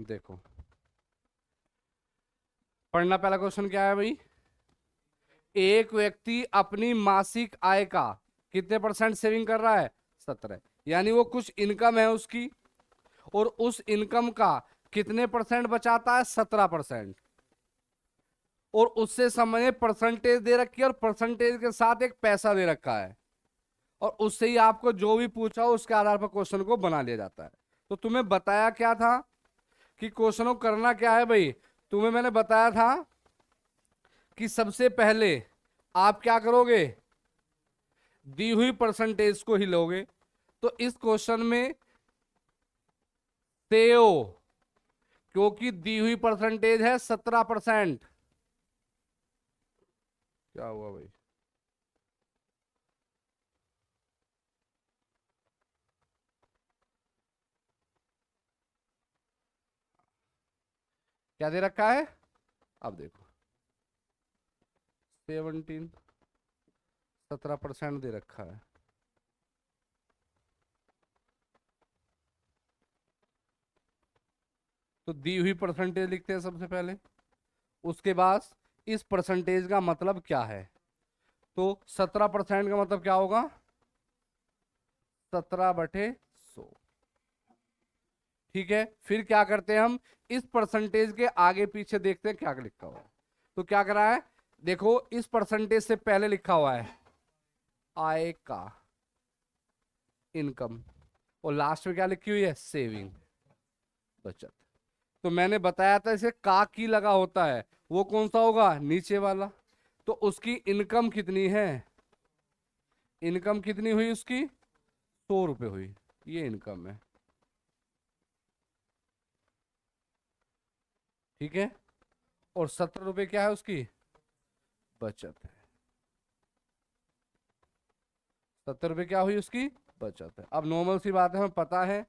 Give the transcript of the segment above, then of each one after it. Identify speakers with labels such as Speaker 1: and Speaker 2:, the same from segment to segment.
Speaker 1: देखो, पढ़ना। पहला क्वेश्चन क्या है भाई? एक व्यक्ति अपनी मासिक आय का कितने परसेंट सेविंग कर रहा है? 17। यानी वो कुछ इनकम है उसकी, और उस इनकम का कितने परसेंट बचाता है? 17%। और उससे संबंधित परसेंटेज दे रखी है, और परसेंटेज के साथ एक पैसा दे रखा है, और उससे ही आपको जो भी पूछा हो उसके आधार पर क्वेश्चन को बना लिया जाता है। तो तुम्हें बताया क्या था कि क्वेश्चन को करना क्या है भाई? तुम्हें मैंने बताया था कि सबसे पहले आप क्या करोगे? दी हुई परसेंटेज को ही लोगे। तो इस क्वेश्चन में सेओ, क्योंकि दी हुई परसेंटेज है 17%। क्या हुआ भाई? क्या दे रखा है? अब देखो, 17, 17% दे रखा है। तो दी हुई परसेंटेज लिखते हैं सबसे पहले, उसके बाद इस परसेंटेज का मतलब क्या है? तो 17% का मतलब क्या होगा? 17/100। ठीक है, फिर क्या करते हैं हम? इस परसेंटेज के आगे पीछे देखते हैं क्या लिखा हुआ है। तो क्या करा है? देखो, इस परसेंटेज से पहले लिखा हुआ है आय का, इनकम, और लास्ट में क्या लिखी हुई है? सेविंग, बचत। तो मैंने बताया था इसे का की लगा होता है, वो कौन सा होगा? नीचे वाला। तो उसकी इनकम कितनी है? इनकम कितनी हुई उसकी? 100 रुपये हुई। ये इनकम है। ठीक है, और 17 रुपये क्या है उसकी? बचत है। 70 रुपये क्या हुई उसकी? बचत है। अब नॉर्मल सी बात है, हमें पता है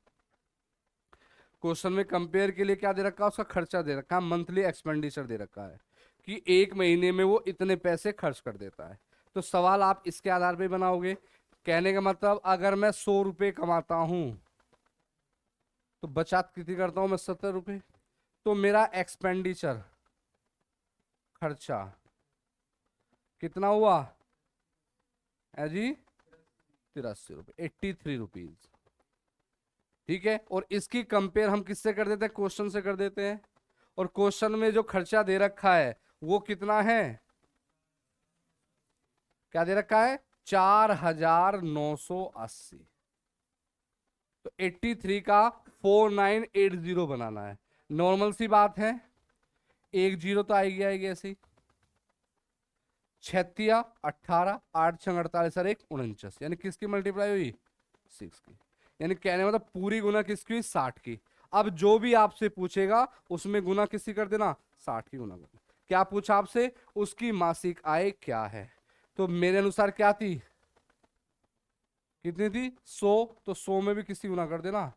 Speaker 1: क्वेश्चन में कंपेयर के लिए क्या दे रखा है? उसका खर्चा दे रखा है, मंथली एक्सपेंडिचर दे रखा है कि एक महीने में वो इतने पैसे खर्च कर देता है। तो सवाल आप इसके आधार पे बनाओगे। कहने का मतलब, अगर मैं 100 रुपये कमाता हूं तो बचत कितनी करता हूं मैं? 70 रुपये। तो मेरा एक्सपेंडिचर, खर्चा, कितना हुआ है जी? 83 रुपये, 83 रुपीज। ठीक है, और इसकी कंपेयर हम किससे कर देते हैं? क्वेश्चन से कर देते हैं। और क्वेश्चन में जो खर्चा दे रखा है वो कितना है? क्या दे रखा है? 4980। तो 83 का 4980 बनाना है। नॉर्मल सी बात है, एक जीरो तो आएगी आएगी ऐसे ही। 36 18, 8 6 48 और 1 49, यानी किसकी मल्टीप्लाई हुई? 6 की। यानी कहने मतलब पूरी गुना किसकी हुई? 60 की। अब जो भी आपसे पूछेगा उसमें गुना किसकी कर देना? 60 की गुना कर देना। क्या पूछा आपसे? उसकी मासिक आय क्या है? तो मेरे अनुसार क्या थी? कितनी थी? 100। तो 100 में भी किसकी गुना कर देना?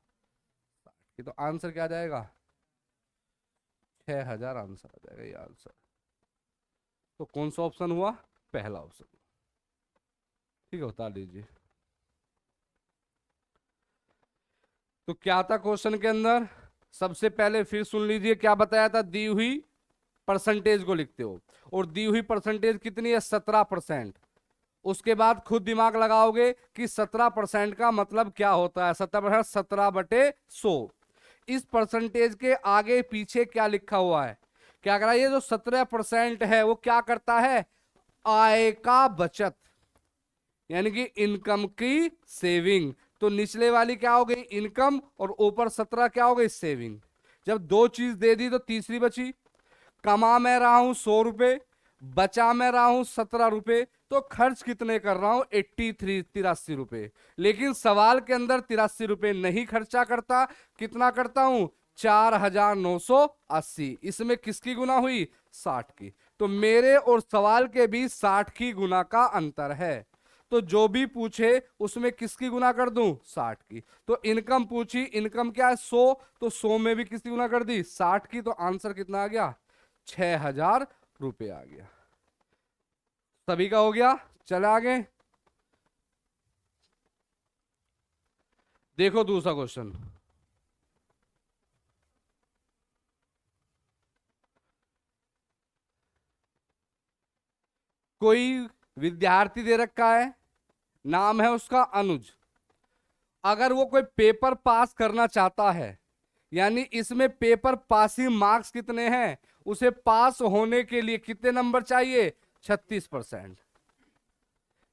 Speaker 1: 60 की। तो आंसर क्या आ जाएगा? 6000 आंसर आ जाएगा, ये आंसर। तो कौन सा ऑप्शन हुआ? पहला ऑप्शन। ठीक है, बता दीजिए। तो क्या था क्वेश्चन के अंदर? सबसे पहले फिर सुन लीजिए क्या बताया था। दी हुई परसेंटेज को लिखते हो, और दी हुई परसेंटेज कितनी है? 17%। उसके बाद खुद दिमाग लगाओगे कि 17% का मतलब क्या होता है। 17%, 17/100। इस परसेंटेज के आगे पीछे क्या लिखा हुआ है? क्या करा? ये जो 17% है वो क्या करता है? आय का बचत, यानी कि इनकम की सेविंग। तो निचले वाली क्या हो गई? इनकम, और ऊपर 17 क्या हो गई? सेविंग। जब दो चीज दे दी तो तीसरी बची। कमा मैं रहा हूं 100 रुपए, बचा मैं रहा हूं 17 रुपए, तो खर्च कितने कर रहा हूं? 83 लेकिन सवाल के अंदर 83 नहीं खर्चा करता। कितना करता हूं? 4980। इसमें किसकी गुना हुई? 60 की। तो मेरे और सवाल के बीच 60 की गुना का अंतर है। तो जो भी पूछे उसमें किसकी गुना कर दूं? 60 की। तो इनकम पूछी, इनकम क्या है? 100। तो 100 में भी किसकी गुना कर दी? 60 की। तो आंसर कितना आ गया? 6000 रुपये आ गया। सभी का हो गया। चले आगे, देखो दूसरा क्वेश्चन। कोई विद्यार्थी दे रखा है, नाम है उसका अनुज। अगर वो कोई पेपर पास करना चाहता है, यानी इसमें पेपर पासिंग मार्क्स कितने हैं, उसे पास होने के लिए कितने नंबर चाहिए, 36%।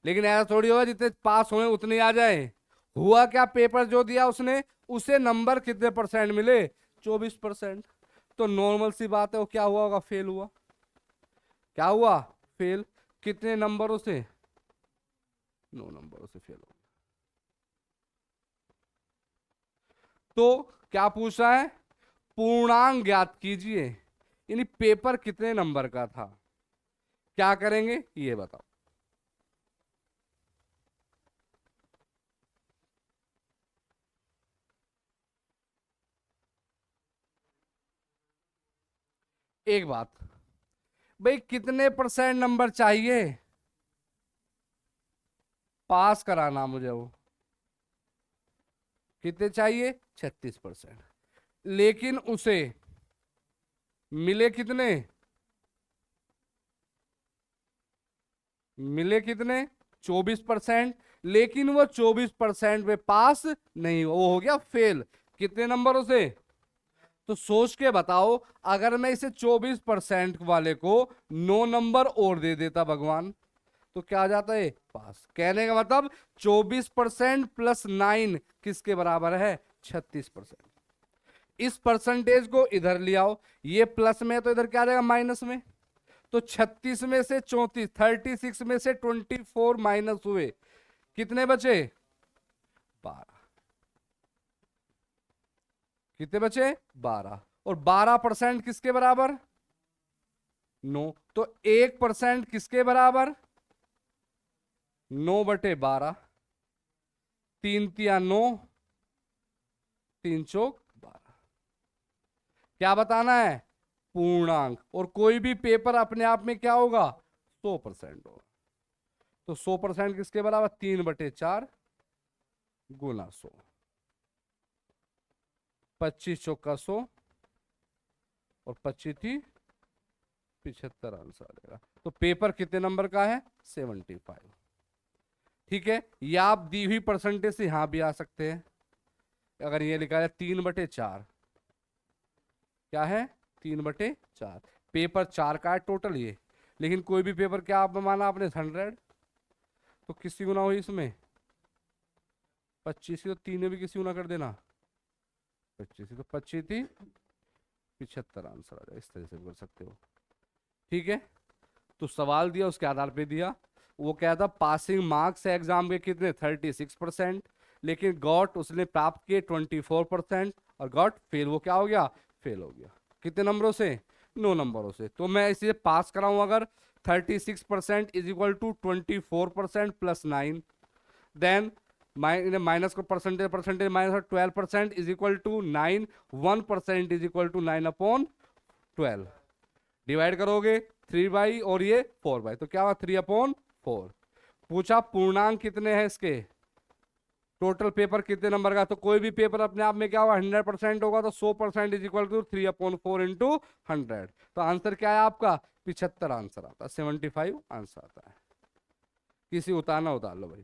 Speaker 1: लेकिन ऐसा थोड़ी होगा जितने पास होने उतने आ जाए। हुआ क्या, पेपर जो दिया उसने, उसे नंबर कितने परसेंट मिले, 24%। तो नॉर्मल सी बात है, वो क्या हुआ होगा, फेल हुआ। क्या हुआ, फेल। कितने नंबरों से, 9 नंबरों से फेल हो। तो क्या पूछ रहा है, पूर्णांक ज्ञात कीजिए, यानी पेपर कितने नंबर का था। क्या करेंगे ये बताओ। एक बात, भाई कितने परसेंट नंबर चाहिए पास कराना मुझे, वो कितने चाहिए, 36%। लेकिन उसे मिले कितने, मिले कितने, 24%। लेकिन वो 24% में पास नहीं हुआ, वो हो गया फेल। कितने नंबरों से, तो सोच के बताओ, अगर मैं इसे 24% वाले को 9 नंबर और दे देता भगवान, तो क्या आ जाता है, पास। कहने का मतलब 24% प्लस 9 किसके बराबर है, 36%। इस परसेंटेज को इधर ले आओ, ये प्लस में है तो इधर क्या आ जाएगा, माइनस में। तो 36 में से 34, 36 में से 24 माइनस हुए, कितने बचे, 12। कितने बचे, 12। और 12% किसके बराबर, 9। तो 1% किसके बराबर, 9/12। 3 × 9, 3 × 4 = 12। क्या बताना है, पूर्णांक। और कोई भी पेपर अपने आप में क्या होगा, 100% होगा। तो 100% किसके बराबर, 3/4 गुना 100। 25 चौका 100, और 25 थी 75 आंसर आ जाएगा। तो पेपर कितने नंबर का है, 75। ठीक है, या आप दी हुई परसेंटेज से यहां भी आ सकते हैं। अगर ये लिखा है 3/4, क्या है, 3/4। पेपर 4 का है टोटल ये, लेकिन कोई भी पेपर क्या आप माना आपने, 100। तो किसी गुना हुई इसमें, 25 तो 3 में भी किसी गुना कर देना, 25 तो 25 थी 75 आंसर आ जाए। इस तरह से भी कर सकते हो। ठीक है, तो सवाल दिया उसके आधार पे दिया। वो क्या था, पासिंग मार्क्स है एग्जाम के कितने, 36%। लेकिन गॉट उसने प्राप्त किए 24%, और गॉट फेल, वो क्या हो गया, फेल हो गया। कितने नंबरों से, 9 नंबरों से। तो मैं इसे पास कराऊं अगर, 36% is equal to 24% plus 9, then minus को percentage, percentage minus 12% is equal to 9, 1% is equal to 9/12। Divide करोगे 3/, और ये 4/, तो क्या हुआ, 3/4। पूछा पूर्णांक कितने हैं इसके, टोटल पेपर कितने नंबर का। तो कोई भी पेपर अपने आप में क्या होगा, 100% होगा। तो 100% इज इक्वल टू 3/4 × 100। तो आंसर क्या है आपका, 75 आंसर आता है, 75 आंसर आता है। किसी उतारना उतार लो भाई।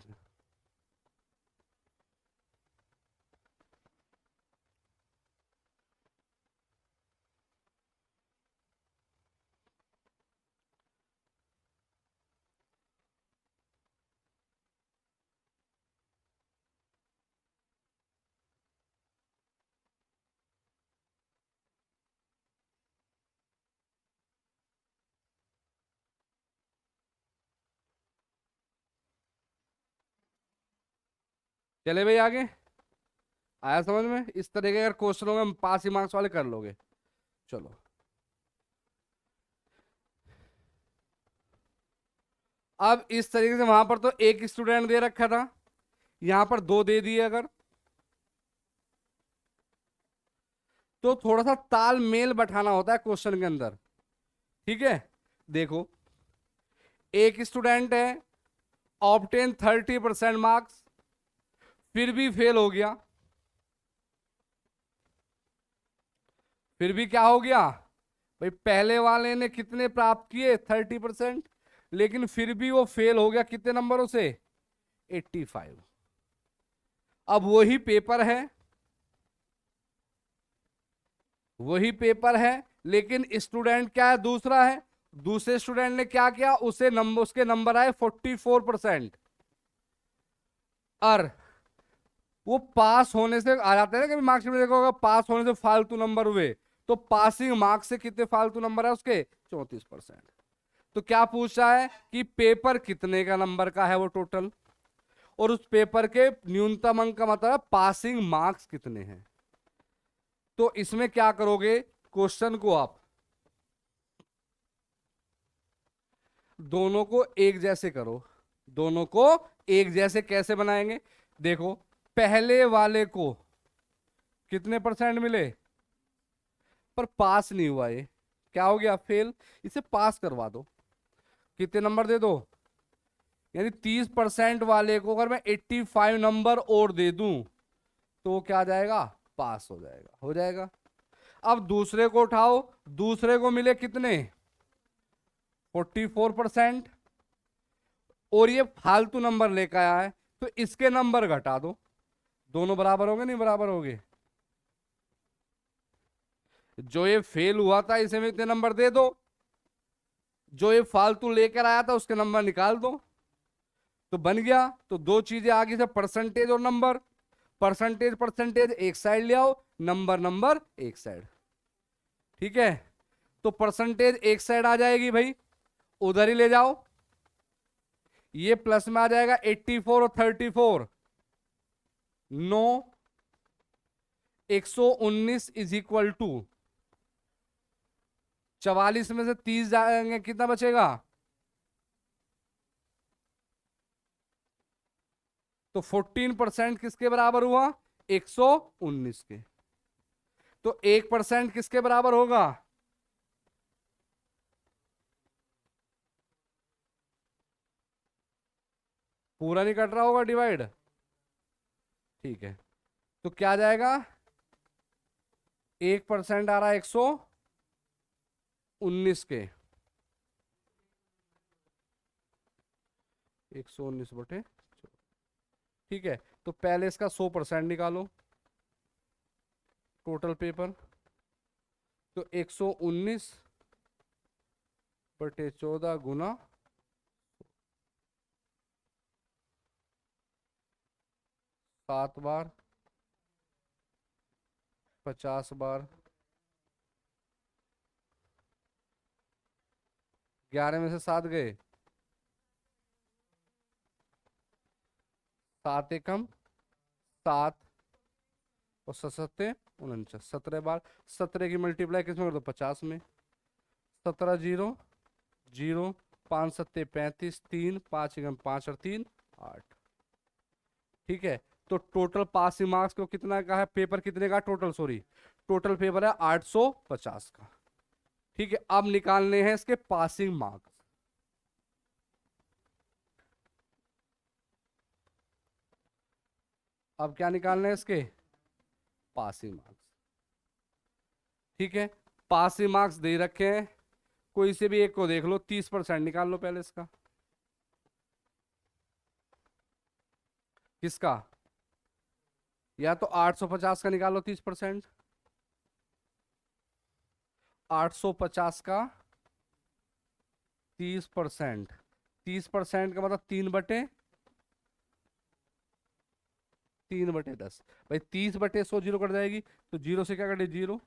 Speaker 1: चले भाई आगे, आया समझ में। इस तरह के अगर क्वेश्चन होंगे, पास ही मार्क्स वाले कर लोगे। चलो, अब इस तरीके से वहां पर तो एक स्टूडेंट दे रखा था, यहां पर 2 दे दिए अगर, तो थोड़ा सा तालमेल बैठाना होता है क्वेश्चन के अंदर। ठीक है, देखो, एक स्टूडेंट है, ऑब्टेन 30% मार्क्स, फिर भी फेल हो गया। फिर भी क्या हो गया भाई, पहले वाले ने कितने प्राप्त किए, 30%। लेकिन फिर भी वो फेल हो गया कितने नंबरों से? 85। अब वही पेपर है, वही पेपर है, लेकिन स्टूडेंट क्या है, दूसरा है। दूसरे स्टूडेंट ने क्या किया, उसे नंबर, उसके नंबर आए 44%। और वो पास होने से आ जाते हैं ना, कभी मार्क्सशीट में देखा होगा, पास होने से फालतू नंबर हुए। तो पासिंग मार्क्स से कितने फालतू नंबर है उसके? 34%। तो क्या पूछ रहा है कि पेपर कितने का नंबर का है वो टोटल, और उस पेपर के न्यूनतम अंक का मतलब है पासिंग मार्क्स कितने हैं। तो इसमें क्या करोगे, क्वेश्चन को आप दोनों को एक जैसे करो। दोनों को एक जैसे कैसे बनाएंगे? देखो, पहले वाले को कितने परसेंट मिले, पर पास नहीं हुआ, ये क्या हो गया, फेल। इसे पास करवा दो, कितने नंबर दे दो, यानी 30% वाले को अगर मैं 85 नंबर और दे दूं तो वो क्या आ जाएगा, पास हो जाएगा, हो जाएगा। अब दूसरे को उठाओ, दूसरे को मिले कितने, 44%, और ये फालतू नंबर लेकर आया है, तो इसके नंबर घटा दो। दोनों बराबर होंगे, नहीं बराबर होंगे? जो ये फेल हुआ था इसे में इतने नंबर दे दो, जो ये फालतू लेकर आया था उसके नंबर निकाल दो, तो बन गया। तो दो चीजें आगे से, परसेंटेज और नंबर। परसेंटेज परसेंटेज एक साइड ले आओ, नंबर नंबर एक साइड। ठीक है, तो परसेंटेज एक साइड आ जाएगी भाई, उधर ही ले जाओ। ये प्लस में आ जाएगा 84 और 34, 9, 119 इज इक्वल टू 44 में से 30 जाएंगे, कितना बचेगा? तो 14% किसके बराबर हुआ, 119 के। तो 1% किसके बराबर होगा, पूरा नहीं कट रहा होगा डिवाइड। ठीक है, तो क्या जाएगा, 1% आ रहा है 119 के, 119 बटे। ठीक है, तो पहले इसका 100% निकालो, टोटल पेपर। तो 119/14 गुना 7 बार, 50 बार, 11 में से 7 गए, 7 एकम 7, और 7 49, 17 बार। 17 की मल्टीप्लाई किसमें कर दो, 50 में। 17 जीरो जीरो, 5 सत्ते 35, 3 5 एकम 5 और 3 8। ठीक है, तो टोटल पासिंग मार्क्स को कितना का है, पेपर कितने का टोटल, सॉरी, टोटल पेपर है 850 का। ठीक है, अब निकालने हैं इसके पासिंग मार्क्स। अब क्या निकालने हैं इसके, पासिंग मार्क्स। ठीक है, पासिंग मार्क्स दे रखे हैं, कोई से भी एक को देख लो, 30% निकाल लो पहले इसका। किसका, या तो 850 का निकालो 30%, 850 का 30%, 30% का मतलब 3/10। भाई 30/100 जीरो कट जाएगी, तो जीरो से क्या कटे, जीरो।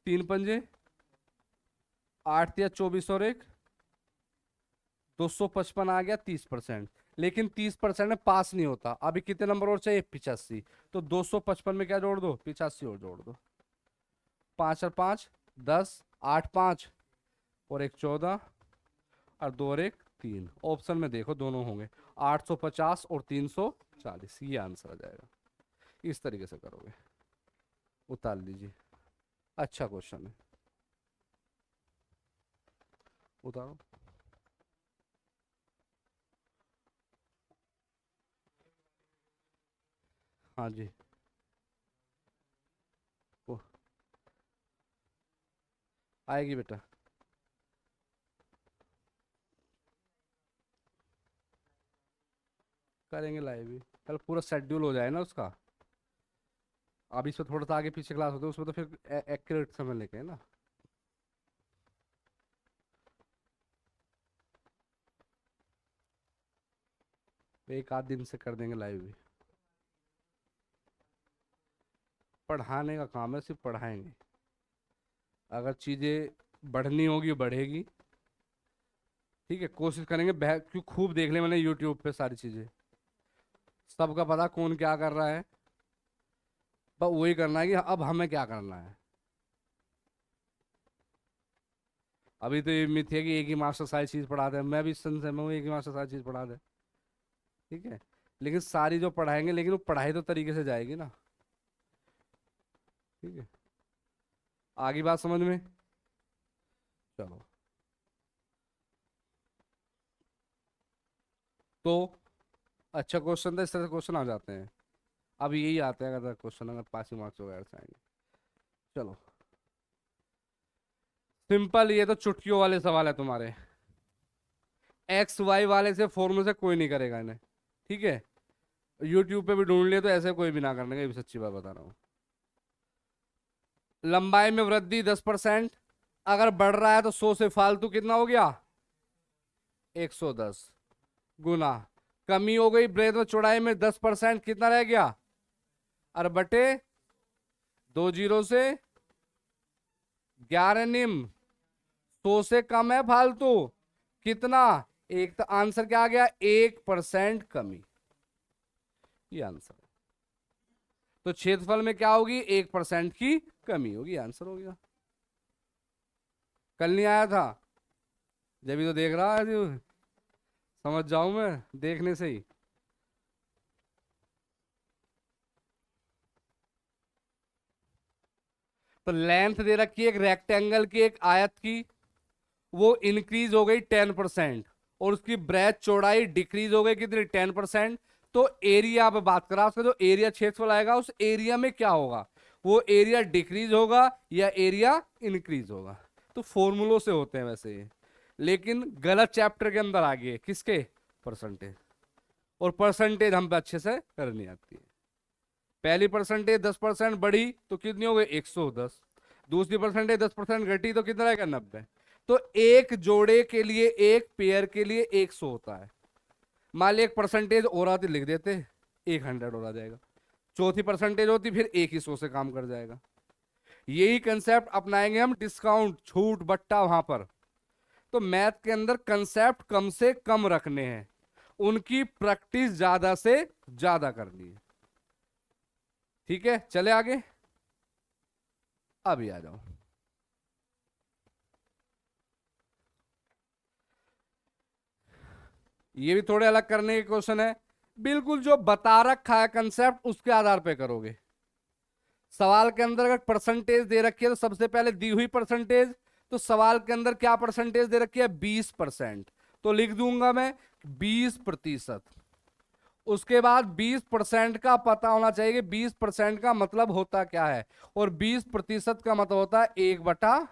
Speaker 1: 3 पंजे 8 या 24 और 1, 255 आ गया 30%। लेकिन 30% में पास नहीं होता, अभी कितने नंबर और चाहिए, 85। तो 255 में क्या जोड़ दो, 85 और जोड़ दो। 5 और 5 10, 8 5 और 1 14, और 2 और 1 3। ऑप्शन में देखो दोनों होंगे, 850 और 340, ये आंसर आ जाएगा। इस तरीके से करोगे, उतार लीजिए। अच्छा क्वेश्चन है, उतारो। हाँ जी, वो आएगी बेटा। करेंगे लाइव भी, कल पूरा शेड्यूल हो जाए ना उसका। अभी इसमें थोड़ा सा आगे पीछे क्लास होते हैं, उसमें तो फिर एक्यूरेट समय लेके है ना। एक आध दिन से कर देंगे लाइव भी। पढ़ाने का काम है, सिर्फ पढ़ाएंगे। अगर चीज़ें बढ़नी होगी बढ़ेगी, ठीक है, कोशिश करेंगे क्यों खूब देख ले मैंने यूट्यूब पे सारी चीज़ें, सबका पता कौन क्या कर रहा है। बस वही करना है कि अब हमें क्या करना है। अभी तो ये मिथ है कि एक ही मास्टर सारी चीज़ पढ़ा दे, मैं भी इस संशय में हूँ एक ही मास्टर सारी चीज़ पढ़ा दे, ठीक है, लेकिन सारी जो पढ़ाएंगे लेकिन वो पढ़ाई तो तरीके से जाएगी ना, ठीक है। आगे बात समझ में। चलो, तो अच्छा क्वेश्चन था, इस तरह से क्वेश्चन आ जाते हैं। अब यही आते हैं अगर क्वेश्चन, अगर पासिंग मार्क्स वगैरह से आएंगे। चलो सिंपल, ये तो चुटकियों वाले सवाल है तुम्हारे। एक्स वाई वाले से फॉर्मूले से कोई नहीं करेगा इन्हें, ठीक है। यूट्यूब पे भी ढूंढ लिए तो ऐसे कोई भी ना करने का, ये भी सच्ची बात बता रहा हूँ। लंबाई में वृद्धि 10%, अगर बढ़ रहा है तो 100 से फालतू कितना हो गया 110 गुना, कमी हो गई ब्रेथ में चौड़ाई में 10%, कितना रह गया और बटे 2 जीरो से 11 निम, 100 से कम है फालतू कितना, एक, तो आंसर क्या आ गया 1% कमी, ये आंसर है। तो क्षेत्रफल में क्या होगी 1% की कमी होगी, आंसर हो गया। कल नहीं आया था जब भी तो देख रहा है जो, समझ जाऊं मैं देखने से ही। तो लेंथ दे रखी है एक रेक्टेंगल की, एक आयत की, वो इंक्रीज हो गई 10%, और उसकी ब्रेथ चौड़ाई डिक्रीज हो गई कितनी 10%। तो एरिया पे बात करा, उसका जो एरिया क्षेत्रफल आएगा उस एरिया में क्या होगा, वो एरिया डिक्रीज होगा या एरिया इंक्रीज होगा। तो फॉर्मूलों से होते हैं वैसे ये, लेकिन गलत चैप्टर के अंदर आ गए किसके, परसेंटेज। और परसेंटेज हम पे अच्छे से करनी आती है। पहली परसेंटेज 10% बढ़ी तो कितनी हो गई 110, दूसरी परसेंटेज 10% घटी तो कितना रहेगा 90। तो एक जोड़े के लिए, एक पेयर के लिए 100 होता है। मान ली एक परसेंटेज और आती लिख देते 100 और आ जाएगा, चौथी परसेंटेज होती फिर एक ही 100 से काम कर जाएगा। यही कंसेप्ट अपनाएंगे हम डिस्काउंट छूट बट्टा वहां पर। तो मैथ के अंदर कंसेप्ट कम से कम रखने हैं, उनकी प्रैक्टिस ज्यादा से ज्यादा करनी है, ठीक है। चले आगे, अभी आ जाओ। ये भी थोड़े अलग करने के क्वेश्चन है, बिल्कुल जो बता रखा है कंसेप्ट उसके आधार पे करोगे। सवाल के अंदर अगर परसेंटेज दे रखी है तो सबसे पहले दी हुई परसेंटेज, तो सवाल के अंदर क्या परसेंटेज दे रखी है 20%, तो लिख दूंगा मैं 20%। उसके बाद 20% का पता होना चाहिए कि 20% का मतलब होता क्या है, और 20% का मतलब होता है 1/,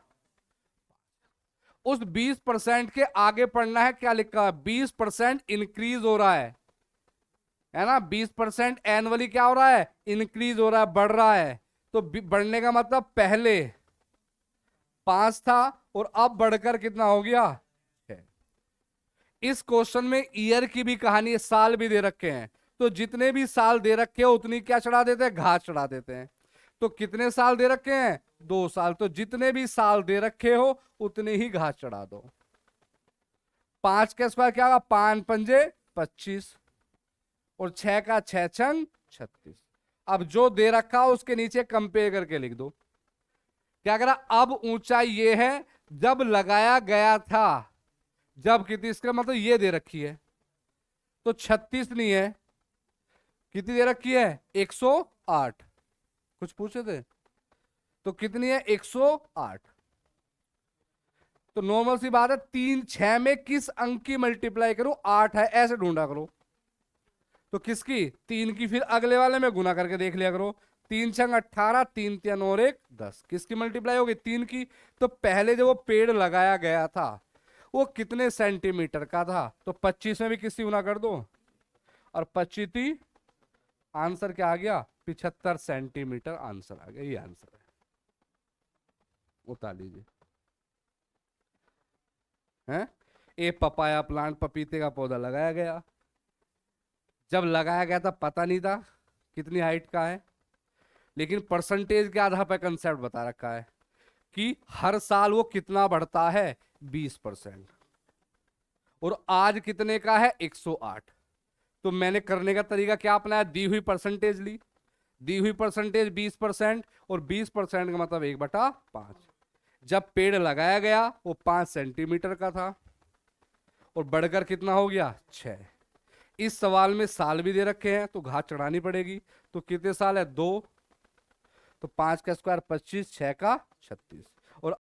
Speaker 1: उस 20% के आगे पढ़ना है क्या लिखा है 20% इंक्रीज हो रहा है ना, 20% एनुअली क्या हो रहा है इंक्रीज हो रहा है, बढ़ रहा है। तो बढ़ने का मतलब पहले 5 था और अब बढ़कर कितना हो गया 6। इस क्वेश्चन में ईयर की भी कहानी है, साल भी दे रखे हैं, तो जितने भी साल दे रखे हो उतनी क्या चढ़ा देते हैं घास चढ़ा देते हैं। तो कितने साल दे रखे हैं 2 साल, तो जितने भी साल दे रखे हो उतने ही घास चढ़ा दो। 5 का स्क्वायर क्या होगा 5 पंजे 25, और 6 का 6 छंग 36। अब जो दे रखा हो उसके नीचे कंपेयर करके लिख दो। क्या करा, अब ऊंचाई ये है जब लगाया गया था, जब कितनी, इसका मतलब ये दे रखी है तो 36 नहीं है, कितनी दे रखी है 108। कुछ पूछे थे, तो कितनी है 108। तो नॉर्मल सी बात है 3 6 में किस अंक की मल्टीप्लाई करूं, 8 है ऐसे ढूंढा करो। तो किसकी 3 की, फिर अगले वाले में गुना करके देख लिया करो, 3 छंग 18, 3 3 और 1 10, किसकी मल्टीप्लाई होगी 3 की। तो पहले जब वो पेड़ लगाया गया था वो कितने सेंटीमीटर का था, तो 25 में भी किसकी गुना कर दो, और 25 आंसर क्या आ गया, 75 सेंटीमीटर आंसर आ गया। ये आंसर है, उतार लीजिए। हैं, एक पपाया प्लांट, पपीते का पौधा लगाया गया। जब लगाया गया था पता नहीं था कितनी हाइट का है, लेकिन परसेंटेज के आधार पर कंसेप्ट बता रखा है कि हर साल वो कितना बढ़ता है, 20%। और आज कितने का है, 108। तो मैंने करने का तरीका क्या अपनाया, दी हुई परसेंटेज ली, दी हुई परसेंटेज 20%, और 20% का मतलब 1/5। जब पेड़ लगाया गया वो 5 सेंटीमीटर का था, और बढ़कर कितना हो गया, 6। इस सवाल में साल भी दे रखे हैं तो घात चढ़ानी पड़ेगी। तो कितने साल है, 2। तो 5 का स्क्वायर 25, 6 का 36। और